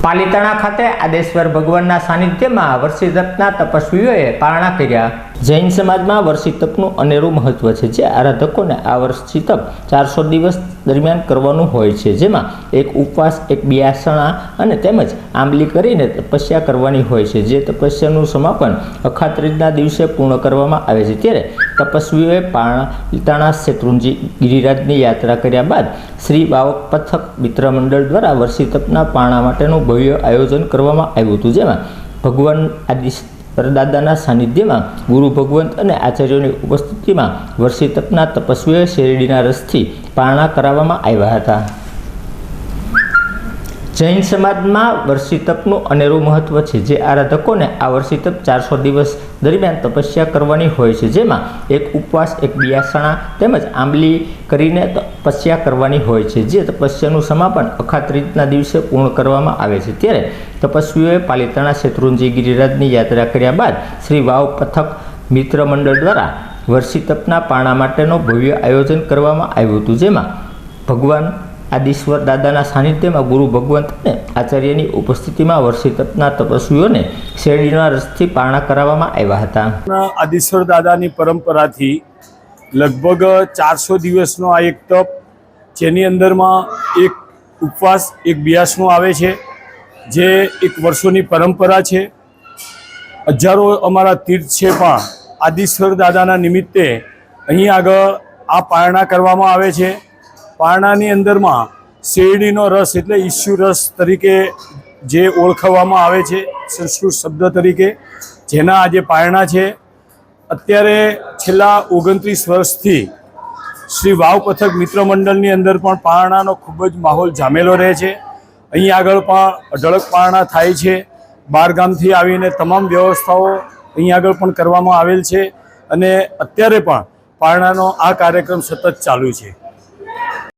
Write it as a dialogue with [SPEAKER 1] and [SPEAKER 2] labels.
[SPEAKER 1] પાલિતાણા ખાતે આદેશ્વર ભગવાનના સાનિધ્યમાં વર્ષી તપના તપસ્વીઓએ પારણા કર્યા। જૈન સમાજમાં વર્ષી તપનું અનેરું મહત્વ છે, જે આરાધકોને આ વર્ષી તપ 400 દિવસ દરમિયાન કરવાનું હોય છે, જેમાં એક ઉપવાસ, એક બિયાસણા અને તેમજ આંબલી કરીને તપસ્યા કરવાની હોય છે, જે તપસ્યાનું સમાપન અખાત્રીજના દિવસે પૂર્ણ કરવામાં આવે છે। ત્યારે તપસ્વીઓએ પાલિતાણા શેત્રુંજી ગિરિરાજની યાત્રા કર્યા બાદ શ્રી વાવક પથક મિત્ર મંડળ દ્વારા વર્ષી તપના પારણા માટેનું ભવ્ય આયોજન કરવામાં આવ્યું હતું, જેમાં ભગવાન આદિશ્વર દાદાના સાનિધ્યમાં ગુરુ ભગવંત અને આચાર્યોની ઉપસ્થિતિમાં વર્ષી તપના તપસ્વીઓએ શેરડીના રસથી પારણા કરાવવામાં આવ્યા હતા। જૈન સમાજમાં વર્ષી તપનું અનેરું મહત્વ છે, જે આરાધકોને આ વર્ષી તપ 400 દિવસ દરમિયાન તપસ્યા કરવાની હોય છે, જેમાં એક ઉપવાસ, એક બિયાસણા તેમજ આંબલી કરીને તપસ્યા કરવાની હોય છે, જે તપસ્યાનું સમાપન અખાત્રીજના દિવસે પૂર્ણ કરવામાં આવે છે। ત્યારે તપસ્વીઓએ પાલિતાણા શેત્રુંજી ગિરિરાજની યાત્રા કર્યા બાદ શ્રી વાવ પથક મિત્ર મંડળ દ્વારા વર્ષી તપના પારણા માટેનું ભવ્ય આયોજન કરવામાં આવ્યું હતું, જેમાં ભગવાન આદિશ્વર દાદાના સાનિધ્યમાં ગુરુ ભગવંત અને આચાર્યની ઉપસ્થિતિમાં વર્ષી તપના તપસ્વીઓને શેરડીના રસથી પારણા કરાવવામાં આવ્યા હતા।
[SPEAKER 2] આદિશ્વર દાદાની પરંપરાથી લગભગ 400 દિવસનો આ એક તપ, જેની અંદરમાં એક ઉપવાસ, એક બિયાસણું આવે છે, જે એક વર્ષોની પરંપરા છે। હજારો અમારા તીર્થ છે, પણ આદિશ્વર દાદાના નિમિત્તે અહીં આગળ આ પારણા કરવામાં આવે છે। પારણાની અંદરમાં શેરડીનો રસ એટલે ઈસુ રસ તરીકે જે ઓળખવામાં આવે છે, સંસ્કૃત શબ્દ તરીકે, જેના આજે પારણા છે। અત્યારે છેલ્લા 29 વર્ષથી શ્રી વાવ પથક મિત્ર મંડળની અંદર પણ પારણાનો ખૂબ જ માહોલ જામેલો રહે છે। અહીં આગળ પણ અઢળક પારણા થાય છે। બહારગામથી આવીને તમામ વ્યવસ્થાઓ અહીં આગળ પણ કરવામાં આવેલ છે, અને અત્યારે પણ પારણાનો આ કાર્યક્રમ સતત ચાલુ છે।